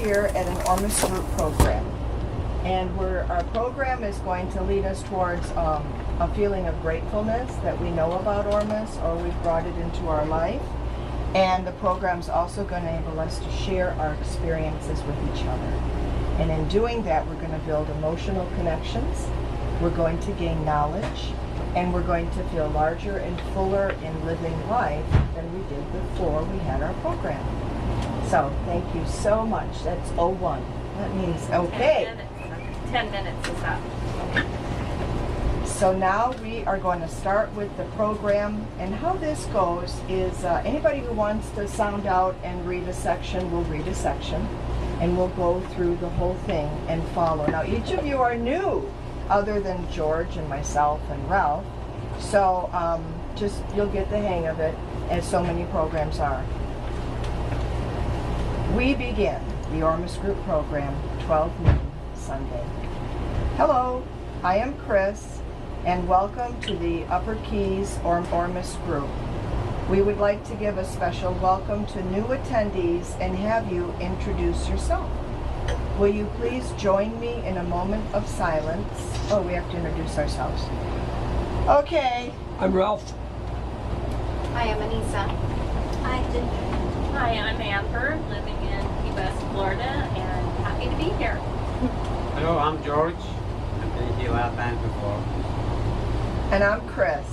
here at an Ormus group program. And our program is going to lead us towards a feeling of gratefulness that we know about Ormus or we've brought it into our life. And the program's also going to enable us to share our experiences with each other. And in doing that, we're going to build emotional connections, we're going to gain knowledge, and we're going to feel larger and fuller in living life than we did before we had our program. So thank you so much. That's 01. That means okay. 10 minutes is up. So now we are going to start with the program, and how this goes is anybody who wants to sound out and read a section will read a section, and we'll go through the whole thing and follow. Now each of you are new, other than George and myself and Ralph, so just you'll get the hang of it, as so many programs are. We begin the Ormus Group program, 12 noon Sunday. Hello, I am Chris, and welcome to the Upper Keys Ormus Group. We would like to give a special welcome to new attendees and have you introduce yourself. Will you please join me in a moment of silence? Oh, we have to introduce ourselves. Okay. I'm Ralph. Hi, I'm Anissa. Hi, Ginger. Hi, I'm Amber, living in Key West, Florida, and happy to be here. Hello, I'm George. I've been here a lot of times before. And I'm Chris.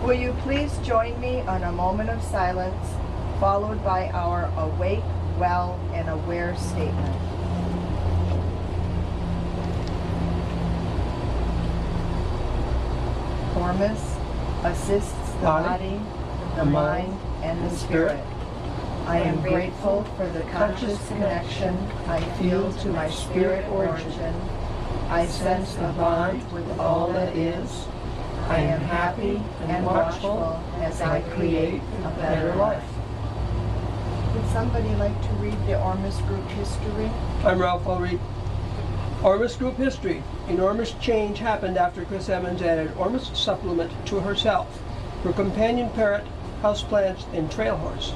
Will you please join me on a moment of silence, followed by our awake, well, and aware statement. Ormus assists the body, the mind, and the spirit. I am grateful for the conscious connection I feel to my spirit origin. I sense the bond with all that is. I am happy and watchful as I create a better life. Would somebody like to read the Ormus Group history? I'm Ralph. I'll read. Ormus Group history. Enormous change happened after Chris Emmons added Ormus supplement to herself, her companion parrot, houseplants, and trail horse.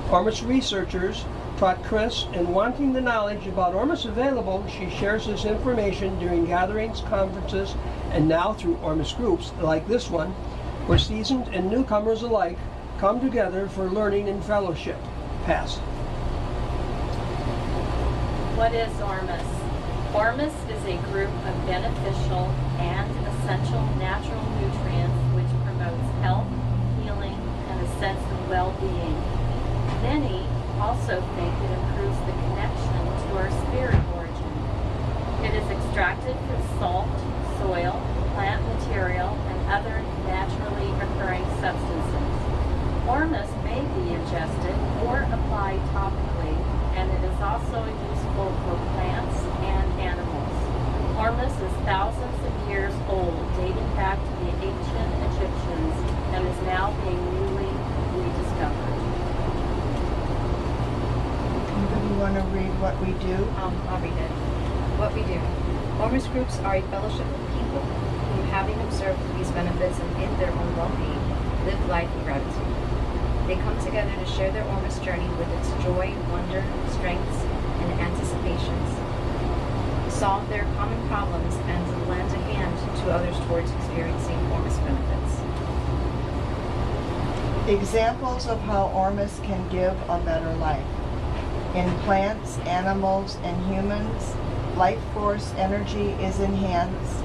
Ormus researchers taught Chris, and wanting the knowledge about Ormus available, she shares this information during gatherings, conferences, and now through Ormus groups like this one, where seasoned and newcomers alike come together for learning and fellowship. Pass. What is Ormus? Ormus is a group of beneficial and essential natural nutrients which promotes health, healing, and a sense of well-being. Many also think it improves the connection to our spirit origin. It is extracted from salt, soil, plant material, and other naturally occurring substances. Ormus may be ingested or applied topically, and it is also useful for plants and animals. Ormus is thousands of years old, dating back to the ancient Egyptians, and is now being newly rediscovered. You want to read what we do? I'll read it. What we do. Ormus groups are a fellowship of people who, having observed these benefits and in their own well-being, live life in gratitude. They come together to share their Ormus journey with its joy, wonder, strengths, and anticipations, solve their common problems, and lend a hand to others towards experiencing Ormus benefits. Examples of how Ormus can give a better life. In plants, animals, and humans, life force energy is enhanced,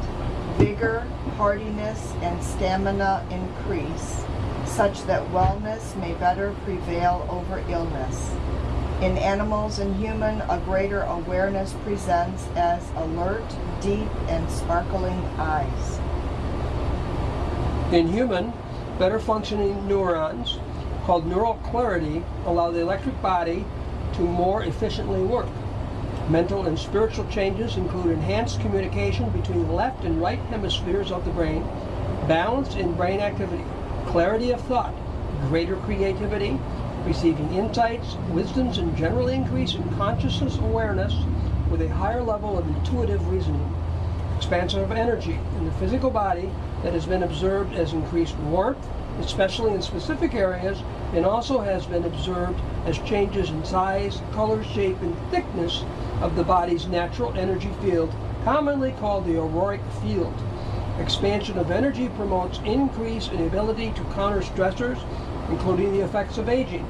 vigor, hardiness, and stamina increase, such that wellness may better prevail over illness. In animals and human, a greater awareness presents as alert, deep, and sparkling eyes. In human, better functioning neurons, called neural clarity, allow the electric body to more efficiently work. Mental and spiritual changes include enhanced communication between the left and right hemispheres of the brain, balance in brain activity, clarity of thought, greater creativity, receiving insights, wisdoms, and general increase in consciousness awareness with a higher level of intuitive reasoning. Expansion of energy in the physical body that has been observed as increased warmth, especially in specific areas and also has been observed as changes in size, color, shape, and thickness of the body's natural energy field, commonly called the auroric field. Expansion of energy promotes increase in ability to counter stressors, including the effects of aging.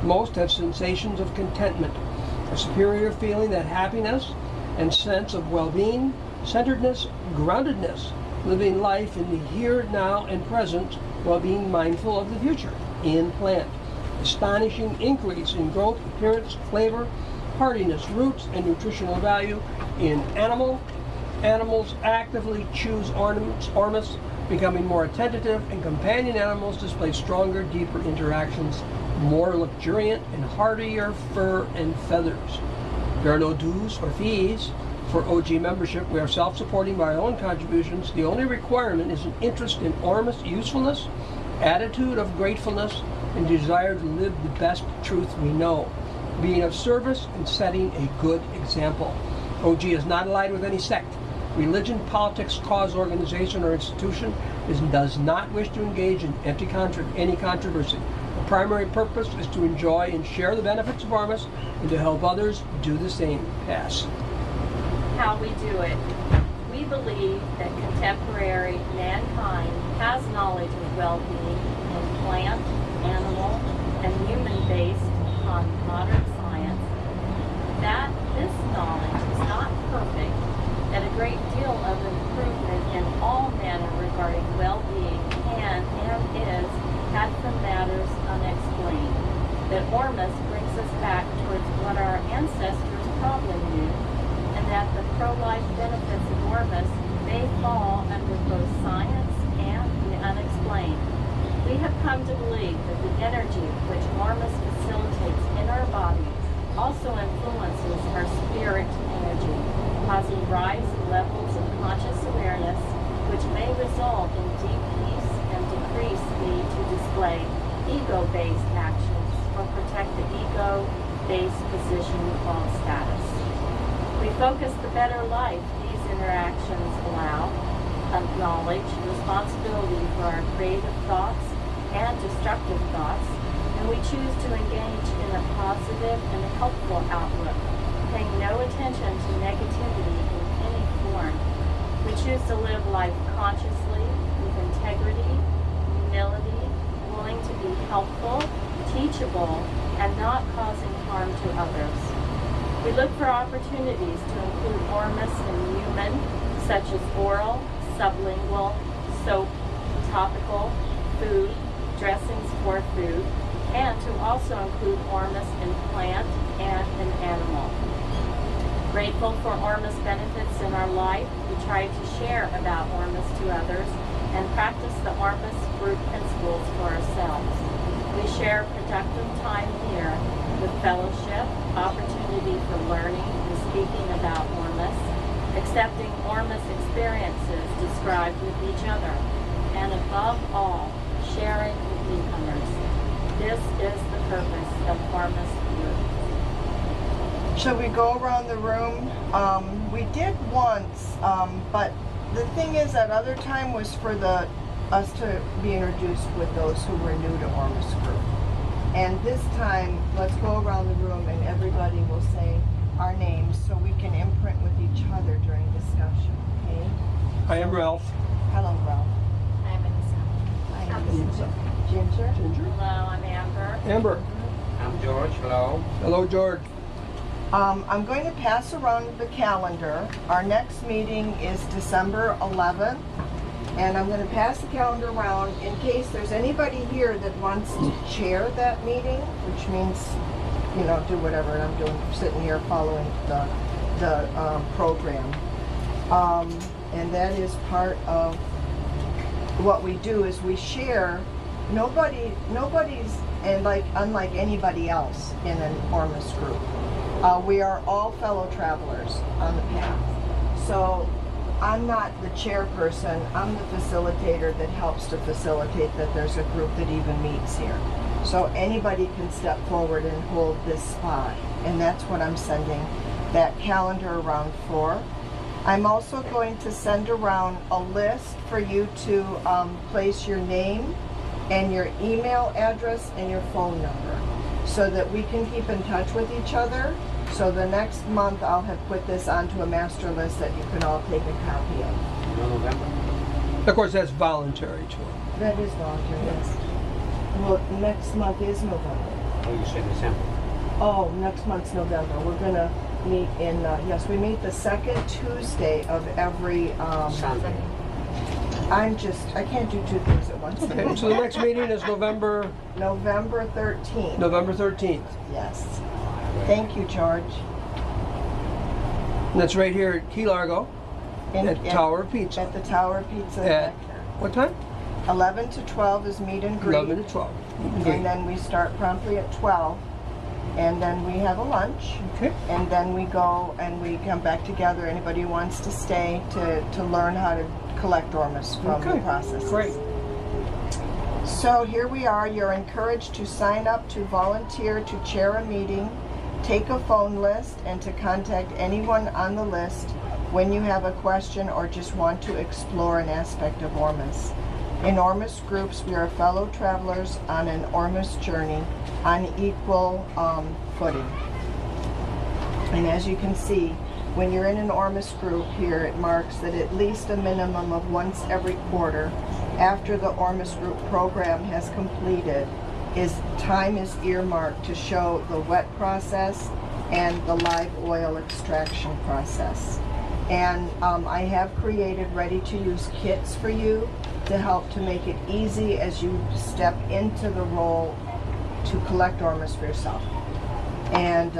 Most have sensations of contentment, a superior feeling that happiness and sense of well-being, centeredness, groundedness, living life in the here, now, and present while being mindful of the future in plant. Astonishing increase in growth, appearance, flavor, hardiness, roots, and nutritional value in animal. Animals actively choose Ormus, becoming more attentive, and companion animals display stronger, deeper interactions, more luxuriant and hardier fur and feathers. There are no dues or fees for OG membership. We are self-supporting by our own contributions. The only requirement is an interest in Ormus usefulness, attitude of gratefulness, and desire to live the best truth we know, being of service and setting a good example. OG is not allied with any sect, religion, politics, cause, organization, or institution, and does not wish to engage in any controversy. The primary purpose is to enjoy and share the benefits of Ormus and to help others do the same. Pass. How we do it. We believe that contemporary mankind has knowledge of well-being in plant, animal, and human-based upon modern science. That this knowledge is not perfect, that a great deal of improvement in all manner regarding well-being can and is had from matters unexplained. That Ormus brings us back towards what our ancestors probably knew, and that the pro-life benefits of Ormus may fall under both science and the unexplained. We have come to believe that the energy which Ormus facilitates in our body also influences our spirit energy, causing rise in levels of conscious awareness, which may result in deep peace and decrease need to display ego-based actions or protect the ego-based position called status. We focus the better life these interactions allow, acknowledge responsibility for our creative thoughts and destructive thoughts, and we choose to engage in a positive and helpful outlook, paying no attention to negativity in any form. We choose to live life consciously, with integrity, humility, willing to be helpful, teachable, and not causing harm to others. We look for opportunities to include Ormus in human, such as oral, sublingual, soap, topical, food, dressings for food, and to also include Ormus in plant and in animal. Grateful for Ormus benefits in our life, we try to share about Ormus to others and practice the Ormus group principles for ourselves. We share productive time here with fellowship, opportunity for learning and speaking about Ormus, accepting Ormus experiences described with each other, and above all, sharing with newcomers. This is the purpose of Ormus Group. Shall we go around the room? We did once, but the thing is that other time was for us to be introduced with those who were new to Ormus Group. And this time, let's go around the room and everybody will say our names so we can imprint with each other during discussion, okay? I am Ralph. Hello, Ralph. I am Anissa. I am Lisa. Ginger. Ginger. Hello, I'm Amber. Amber. I'm George. Hello. Hello, George. I'm going to pass around the calendar. Our next meeting is December 11th. And I'm going to pass the calendar around in case there's anybody here that wants to chair that meeting, which means, you know, do whatever I'm doing, sitting here following the program. And that is part of what we do is we share. Nobody's and unlike anybody else in an Ormus group. We are all fellow travelers on the path. So I'm not the chairperson, I'm the facilitator that helps to facilitate that there's a group that even meets here. So anybody can step forward and hold this spot. And that's what I'm sending that calendar around for. I'm also going to send around a list for you to place your name and your email address and your phone number so that we can keep in touch with each other. So the next month I'll have put this onto a master list that you can all take a copy of. November. Of course, that's voluntary too. That is voluntary, yes. Well, next month is November. Oh, you said December. Oh, next month's November. We're gonna meet in, yes, we meet the second Tuesday of every, Sunday. I can't do two things at once. Okay, so the next meeting is November November 13th. 13th. Yes. Thank you, George. And that's right here at Key Largo at Tower Pizza. At the Tower Pizza. At back there. what time? 11 to 12 is meet and greet. 11 to 12. And then we start promptly at 12. And then we have a lunch. Okay. And then we go and we come back together. Anybody who wants to stay to learn how to collect Ormus from the process. Great. So here we are. You're encouraged to sign up to volunteer to chair a meeting, take a phone list, and to contact anyone on the list when you have a question or just want to explore an aspect of Ormus. In Ormus groups, we are fellow travelers on an Ormus journey on equal footing. And as you can see, when you're in an Ormus group here, it marks that at least a minimum of once every quarter after the Ormus group program has completed, time is earmarked to show the wet process and the live oil extraction process. And I have created ready-to-use kits for you to help to make it easy as you step into the role to collect Ormus for yourself. And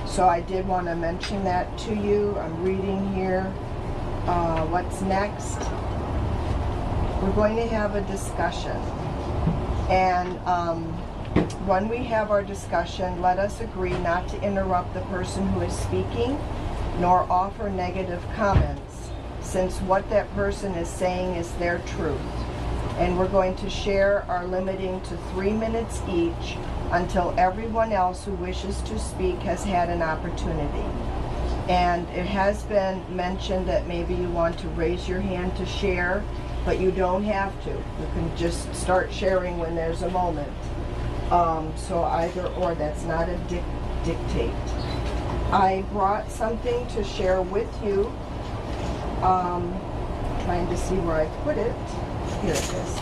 so I did want to mention that to you. I'm reading here. What's next? We're going to have a discussion. And when we have our discussion, let us agree not to interrupt the person who is speaking, nor offer negative comments, since what that person is saying is their truth. And we're going to share our limiting to 3 minutes each until everyone else who wishes to speak has had an opportunity. And it has been mentioned that maybe you want to raise your hand to share, but you don't have to. You can just start sharing when there's a moment. So either or, that's not a dictate. I brought something to share with you. Trying to see where I put it. Here it is.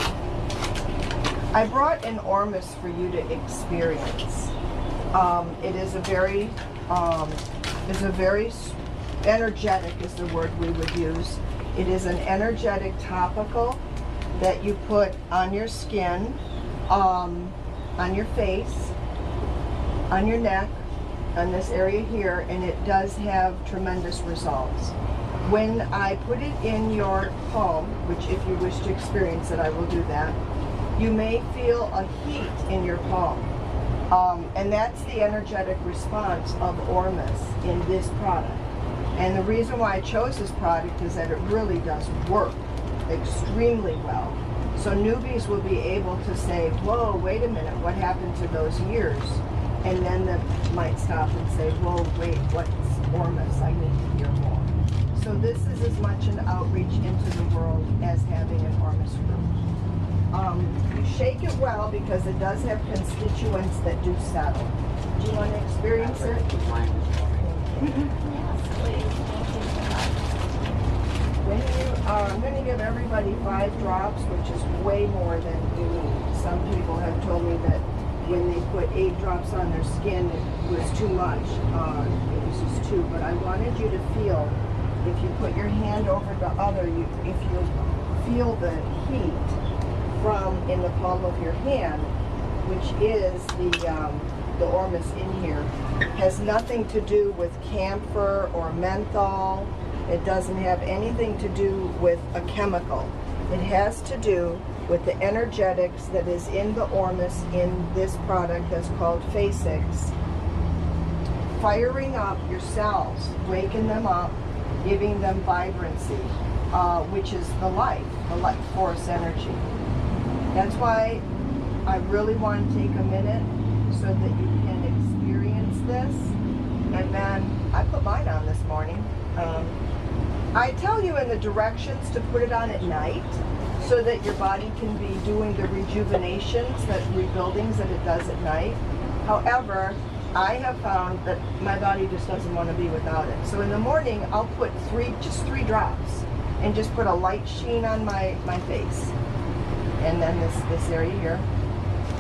I brought an Ormus for you to experience. It is a very energetic is the word we would use. It is an energetic topical that you put on your skin, on your face, on your neck, on this area here, and it does have tremendous results. When I put it in your palm, which if you wish to experience it, I will do that, you may feel a heat in your palm. And that's the energetic response of Ormus in this product. And the reason why I chose this product is that it really does work extremely well. So newbies will be able to say, whoa, wait a minute, what happened to those years? And then they might stop and say, whoa, wait, what's Ormus? I need to hear more. So this is as much an outreach into the world as having an Ormus group. You shake it well because it does have constituents that do settle. Do you want to experience it? I'm going to give everybody 5 drops, which is way more than you need. Some people have told me that when they put 8 drops on their skin, it was too much. It was just 2. But I wanted you to feel, if you put your hand over the other, if you feel the heat from in the palm of your hand, which is the Ormus in here, has nothing to do with camphor or menthol. It doesn't have anything to do with a chemical. It has to do with the energetics that is in the Ormus in this product that's called Phasix, firing up your cells, waking them up, giving them vibrancy, which is the life force energy. That's why I really want to take a minute so that you can experience this. And then I put mine on this morning. I tell you in the directions to put it on at night so that your body can be doing the rejuvenations, that rebuildings that it does at night. However, I have found that my body just doesn't want to be without it. So in the morning, I'll put just three drops and just put a light sheen on my face. And then this area here.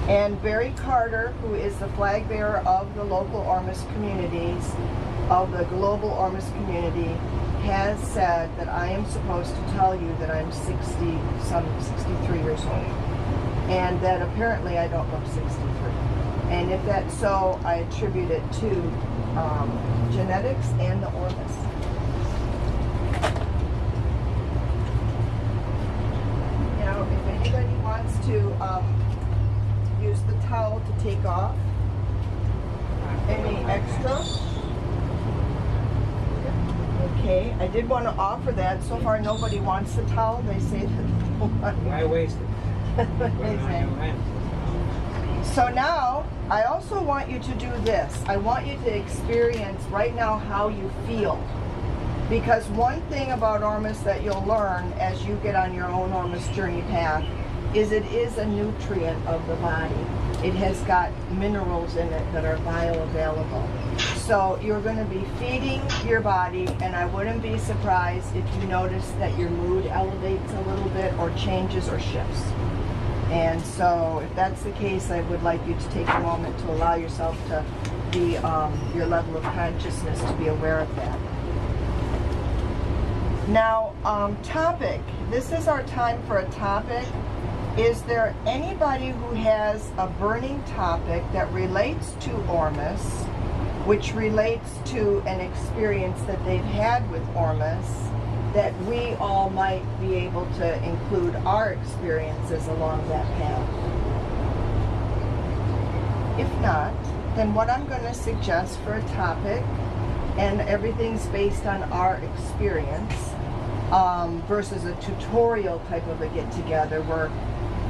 And Barry Carter, who is the flag bearer of the local Ormus communities, of the global Ormus community, has said that I am supposed to tell you that I'm 63 years old. And that apparently I don't look 63. And if that's so, I attribute it to genetics and the Ormus. Now, if anybody wants to use the towel to take off any extra. Okay, I did want to offer that. So far, nobody wants the towel. They say that they don't want it. Why waste it? Put it on your hands. So now, I also want you to do this. I want you to experience right now how you feel. Because one thing about Ormus that you'll learn as you get on your own Ormus journey path is it is a nutrient of the body. It has got minerals in it that are bioavailable. So you're going to be feeding your body, and I wouldn't be surprised if you notice that your mood elevates a little bit or changes or shifts. And so if that's the case, I would like you to take a moment to allow yourself to be, your level of consciousness to be aware of that. Now, topic. This is our time for a topic. Is there anybody who has a burning topic that relates to Ormus, which relates to an experience that they've had with Ormus, that we all might be able to include our experiences along that path? If not, then what I'm going to suggest for a topic, and everything's based on our experience, versus a tutorial type of a get-together where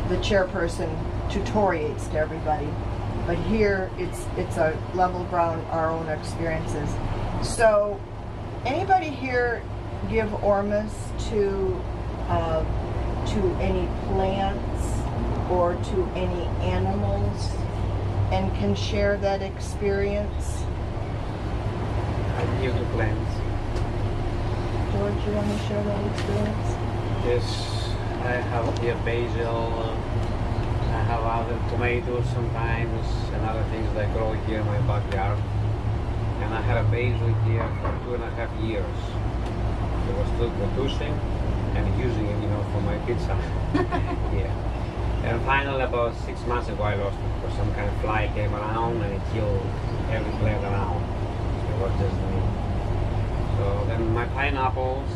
the chairperson tutoriates to everybody. But here, it's a level ground, our own experiences. So, anybody here give Ormus to any plants or to any animals and can share that experience? I give the plants. George, you want to share that experience? Yes, I have here basil. I have other tomatoes sometimes and other things that grow here in my backyard. And I had a basil here for 2.5 years. It was still producing and using it, for my pizza. Yeah. And finally, about 6 months ago, I lost it because some kind of fly came around and it killed every plant around. So it was just me. So then my pineapples,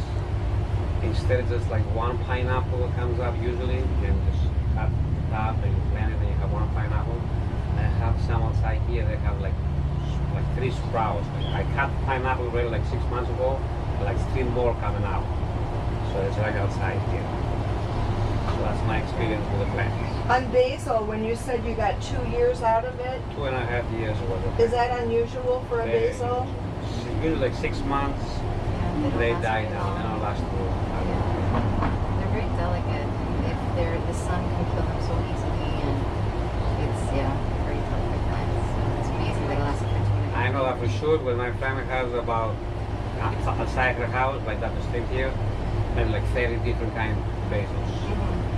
instead of just like one pineapple comes up usually, and just cut the top and you plant it and you have one pineapple. I have some outside here that have like 3 sprouts. I cut the pineapple already like 6 months ago, and like 3 more coming out. So it's like outside here. So that's my experience with the plants. On basil, when you said you got 2 years out of it, 2.5 years was it. is that unusual for a basil? Usually like 6 months, and they die down. They don't last too long. They're very delicate. If the sun can kill them so easily, and it's very delicate plants. It's amazing they last for 2 years. I know that for sure. When my family has about outside her house, like that street here, and like 30 different kind of basils.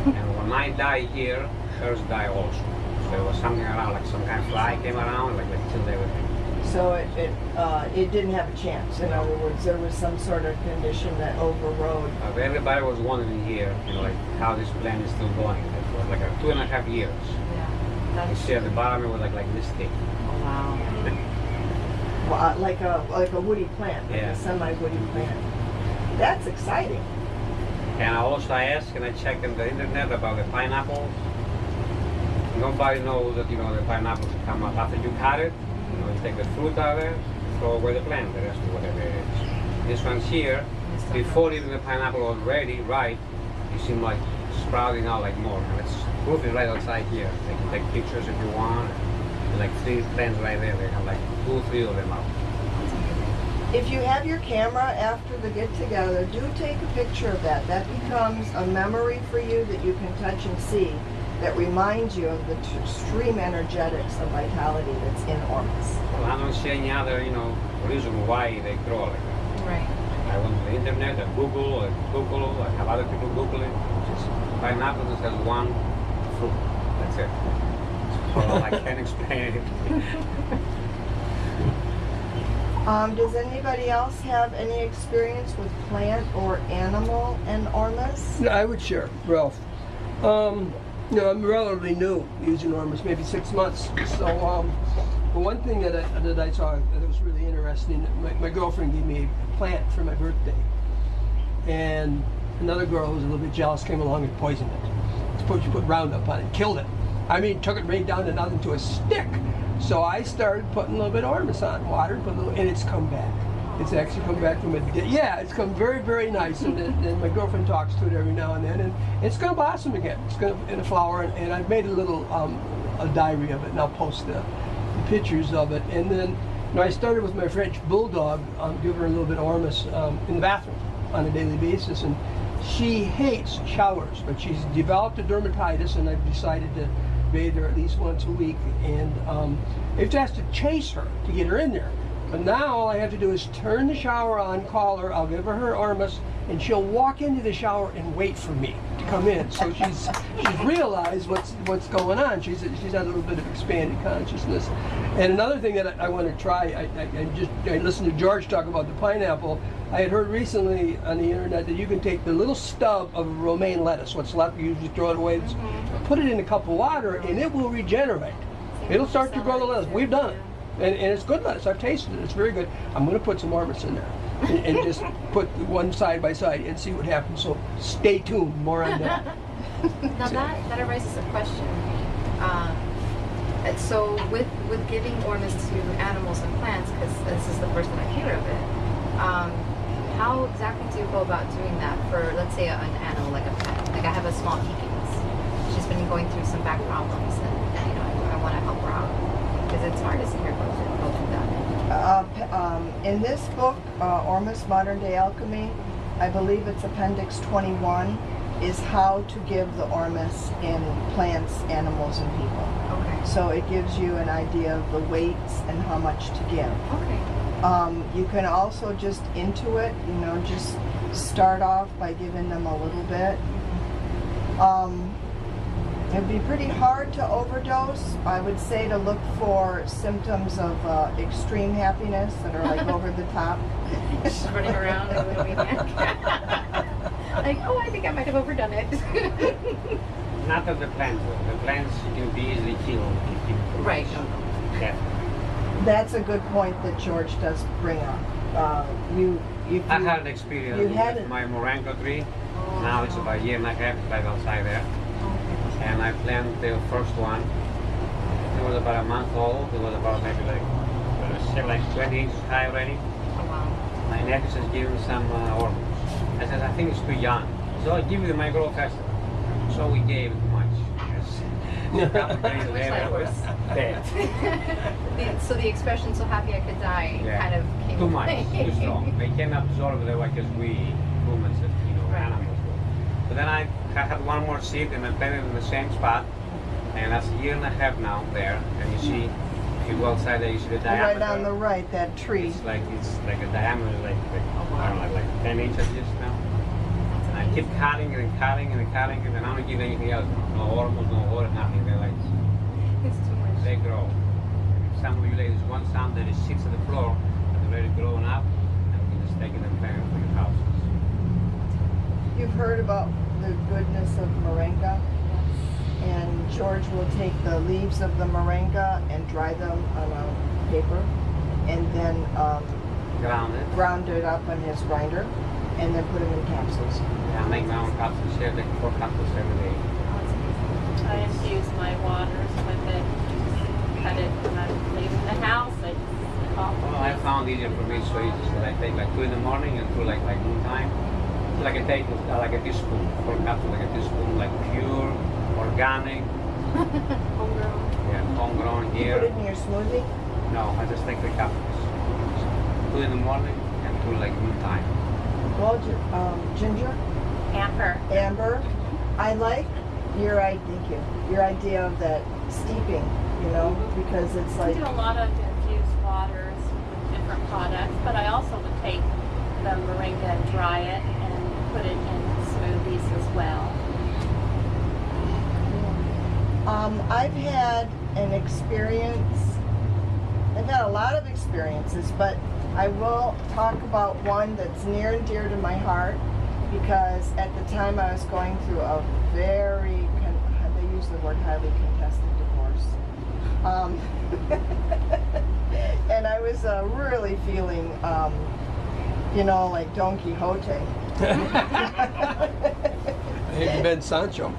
And when I die here, hers die also. So there was something around, like some kind of fly came around, like killed everything. So it didn't have a chance. In other words, there was some sort of condition that overrode. Everybody was wondering here, like how this plant is still going. It was like 2.5 years. Yeah. You see at the bottom it was like this thick. Oh wow. Well, like a woody plant, like Yeah. a semi-woody plant. That's exciting. And I also asked and I checked on the internet about the pineapples. Nobody knows that the pineapples come up after you cut it. You take the fruit out of it, throw away the plant, the rest of whatever it is. This one's here, before even the pineapple was ready, ripe, you seem like sprouting out like more. And it's proof is right outside here. They can take pictures if you want. There's like 3 plants right there. They have like 2 or 3 of them out. If you have your camera after the get-together, do take a picture of that. That becomes a memory for you that you can touch and see that reminds you of the extreme energetics of vitality that's in Ormus. Well, I don't see any other, reason why they grow like that. Right. I went to the internet, I Google, I have other people Google it. Just pineapple just has one fruit. That's it. So I can't explain it. Does anybody else have any experience with plant or animal and Ormus? Yeah, I would share, Ralph. I'm relatively new using Ormus, maybe 6 months. So, but one thing that I saw that was really interesting, my girlfriend gave me a plant for my birthday. And another girl who was a little bit jealous came along and poisoned it. She put Roundup on it, killed it. I mean, took it right down to nothing, to a stick. So I started putting a little bit of Ormus on, water, and it's come back. It's actually come back from it's come very, very nice, and my girlfriend talks to it every now and then, and it's going to blossom again. It's going to in a flower, and I've made a little a diary of it, and I'll post the pictures of it. And then I started with my French bulldog, giving her a little bit of Ormus in the bathroom on a daily basis, and she hates showers, but she's developed a dermatitis, and I've decided to bathe her at least once a week, and it has to chase her to get her in there. But now all I have to do is turn the shower on, call her, I'll give her Ormus, and she'll walk into the shower and wait for me to come in. So she's realized what's going on. She's had a little bit of expanded consciousness. And another thing that I want to try, I listened to George talk about the pineapple. I had heard recently on the internet that you can take the little stub of romaine lettuce, what's left, you usually throw it away, put it in a cup of water, and it will regenerate. It'll start to grow the lettuce. We've done it. And it's good lettuce. I've tasted it. It's very good. I'm going to put some Ormus in there and just put one side by side and see what happens. So stay tuned. More on that. Now that arises a question. So with giving Ormus to animals and plants, because this is the first time I hear of it, how exactly do you go about doing that for, let's say, an animal like a pet? Like I have a small Pekingese. She's been going through some back problems, and I want to help her out. Because it's hard to see her go through that. In this book, Ormus Modern Day Alchemy, I believe it's Appendix 21, is how to give the Ormus in plants, animals, and people. Okay. So it gives you an idea of the weights and how much to give. Okay. You can also just intuit, just start off by giving them a little bit. It'd be pretty hard to overdose. I would say to look for symptoms of extreme happiness that are like over the top. Just running around like a little maniac. Like, oh, I think I might have overdone it. Not of the plants. The plants can be easily killed if you keep it. Right. Yeah. That's a good point that George does bring up. I had an experience with my moringa tree. Now it's about a year and a half right outside there. And I planted the first one. It was about a month old. It was about maybe like 20 inches high already. Oh, wow. My nephew says, give him some Ormus. I said, I think it's too young. So I'll give you the micro festival. So we gave it too much. Yes. A couple days later, it was dead. So the expression "so happy I could die" kind of came too much, too strong. They can absorb it like as we humans, animals do. But then I had one more seed and I planted it in the same spot, and that's a year and a half now there. And you see, if you go outside there, you see the diameter. Right on the right, that tree. It's like a diameter, like I don't know, like 10 inches now. And I keep cutting and cutting and cutting it, and I don't give anything else. No Ormus, no water, nothing. They're like, It's too much. they grow. Some of you ladies want some that it sits on the floor, and they're already growing up, and you can just take it and plant it for your houses. You've heard about the goodness of moringa, and George will take the leaves of the moringa and dry them on a paper, and then ground it up on his grinder, and then put them in capsules. Yeah, I make my own capsules here, like 4 capsules every day. I infuse my waters with it. Cut it when I'm leaving the house. I just pop Well, I found easier for me, so easy. So I take like 2 in the morning and 2 like noontime. So like I take like a teaspoon, 4 capsules, like a teaspoon, like pure, organic. Homegrown. Yeah, homegrown You here. put it in your smoothie? No, I just take the capsules. 2 in the morning, to like noontime. Well, Ginger, Amber. I like your idea of that steeping, because it's I like, do a lot of infused waters with different products, but I also would take the moringa and dry it and put it in smoothies as well. I've had a lot of experiences, but I will talk about one that's near and dear to my heart, because at the time I was going through a very, they use the word highly contested divorce. And I was really feeling, like Don Quixote. Maybe Ben Sancho.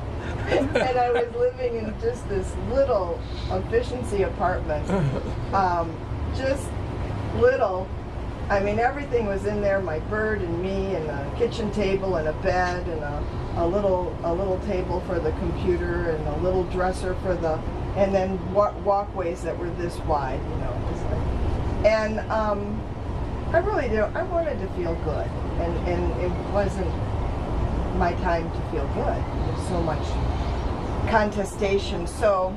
And I was living in just this little efficiency apartment. Just little. I mean, everything was in there, my bird and me, and a kitchen table and a bed and a little table for the computer and a little dresser and then walkways that were this wide, And I really do. I wanted to feel good, and it wasn't my time to feel good. There's so much contestation. So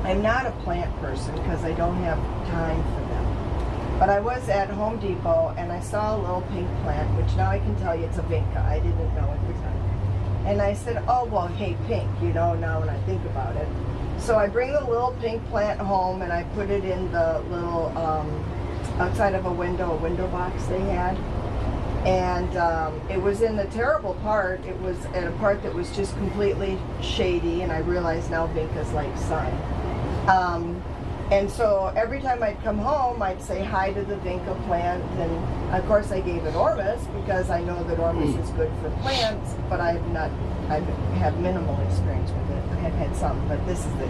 I'm not a plant person because I don't have time for them. But I was at Home Depot and I saw a little pink plant, which now I can tell you it's a vinca. I didn't know at the time. And I said, oh, well, hey, pink, now when I think about it. So I bring the little pink plant home and I put it in the little, outside of a window box they had. And it was in the terrible part. It was at a part that was just completely shady, and I realize now vincas like sun. And so every time I'd come home, I'd say hi to the vinca plant, and of course I gave it Ormus because I know that Ormus is good for plants, but I have minimal experience with it. I have had some, but this is the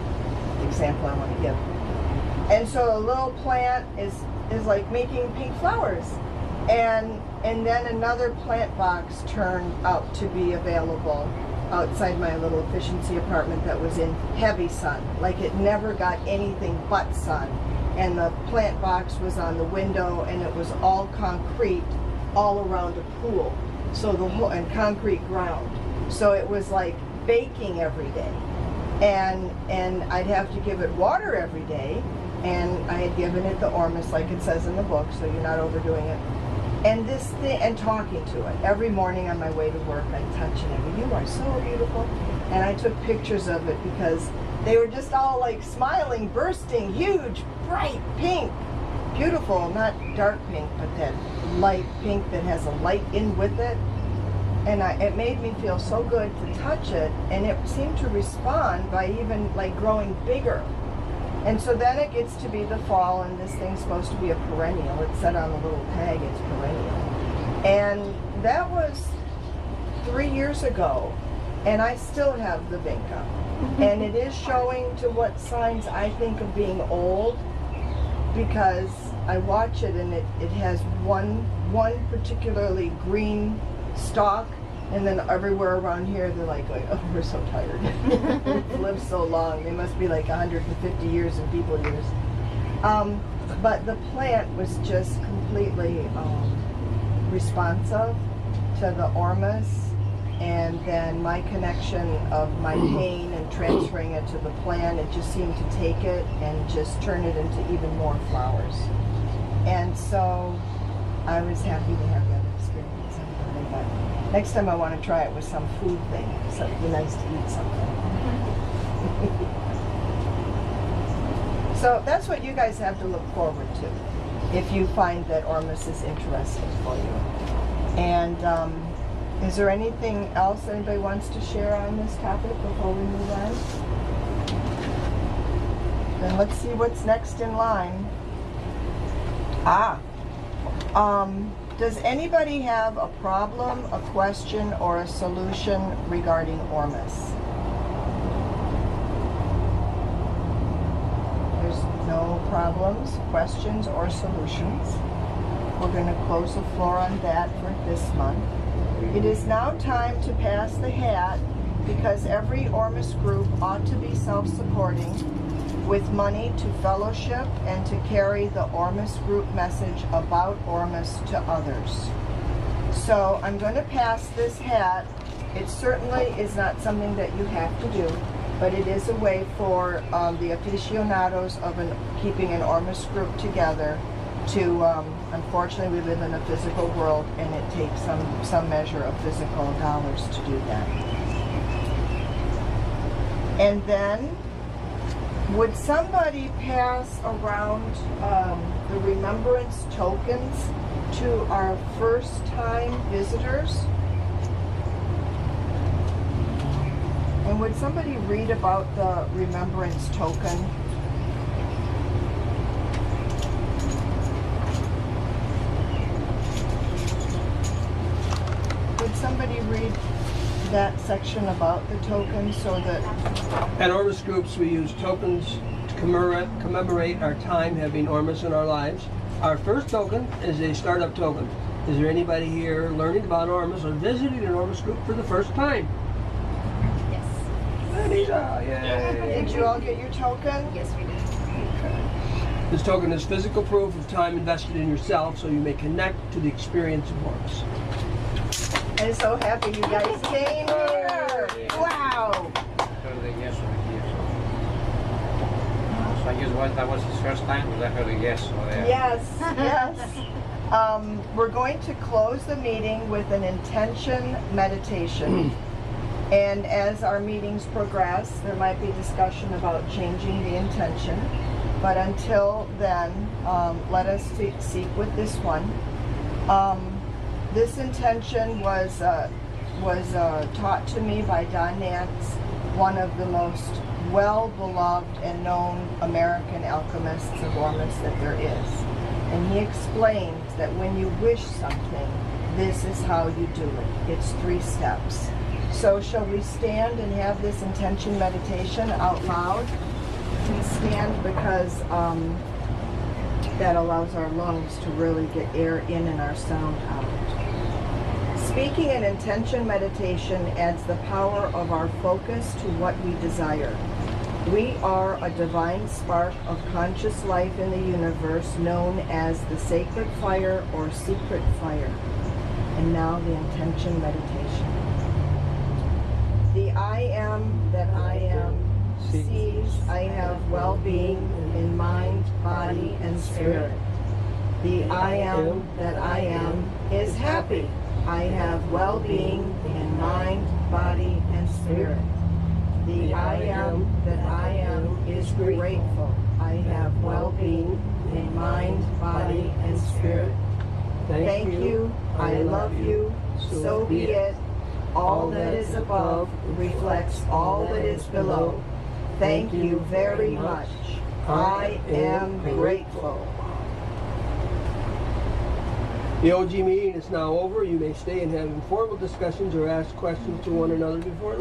example I want to give. And so a little plant is like making pink flowers. And then another plant box turned out to be available outside my little efficiency apartment that was in heavy sun. Like it never got anything but sun. And the plant box was on the window and it was all concrete all around a pool. So and concrete ground. So it was like baking every day. And I'd have to give it water every day. And I had given it the Ormus like it says in the book, so you're not overdoing it. And this thing, and talking to it. Every morning on my way to work, I'd touch it and you are so beautiful. And I took pictures of it because they were just all like smiling, bursting, huge, bright pink. Beautiful, not dark pink, but that light pink that has a light in with it. And it made me feel so good to touch it, and it seemed to respond by even like growing bigger. And so then it gets to be the fall, and this thing's supposed to be a perennial. It said on the little tag it's perennial. And that was 3 years ago, and I still have the vinca. And it is showing to what signs I think of being old, because I watch it and it has one particularly green stalk, and then everywhere around here they're like, oh, we're so tired. We've lived so long. They must be like 150 years in people years. But the plant was just completely responsive to the Ormus, and then my connection of my pain and transferring it to the plant, it just seemed to take it and just turn it into even more flowers. And so I was happy to have that experience. But next time I want to try it with some food thing, so it'd be nice to eat something. So that's what you guys have to look forward to if you find that Ormus is interesting for you. And is there anything else anybody wants to share on this topic before we move on? Then let's see what's next in line. Does anybody have a problem, a question, or a solution regarding Ormus? There's no problems, questions, or solutions. We're going to close the floor on that for this month. It is now time to pass the hat, because every Ormus group ought to be self-supporting, with money to fellowship and to carry the Ormus group message about Ormus to others. So I'm going to pass this hat. It certainly is not something that you have to do, but it is a way for the aficionados of keeping an Ormus group together to, unfortunately we live in a physical world and it takes some measure of physical dollars to do that. And then, would somebody pass around the remembrance tokens to our first time visitors? And would somebody read about the remembrance token? Would somebody read that section about the token so that... At Ormus groups, we use tokens to commemorate our time having Ormus in our lives. Our first token is a startup token. Is there anybody here learning about Ormus or visiting an Ormus group for the first time? Yes. Anita, yay! Did you all get your token? Yes, we did. Okay. This token is physical proof of time invested in yourself so you may connect to the experience of Ormus. I'm so happy you guys came here. Wow. Heard the yes over here. So I guess that was his first time, because I heard a yes over there. Yes, yes. We're going to close the meeting with an intention meditation. And as our meetings progress, there might be discussion about changing the intention. But until then, let us seek with this one. This intention was taught to me by Don Nance, one of the most well-beloved and known American alchemists of Ormus that there is. And he explains that when you wish something, this is how you do it. It's 3 steps. So shall we stand and have this intention meditation out loud? We stand because that allows our lungs to really get air in and our sound out. Speaking an intention meditation adds the power of our focus to what we desire. We are a divine spark of conscious life in the universe known as the sacred fire or secret fire. And now the intention meditation. The I am that I am sees I have well-being in mind, body, and spirit. The I am that I am is happy. I have well-being in mind, body, and spirit. The I am that I am is grateful. I have well-being in mind, body, and spirit. Thank you. I love you. So be it. All that is above reflects all that is below. Thank you very much. I am grateful. The OG meeting is now over. You may stay and have informal discussions or ask questions to one another before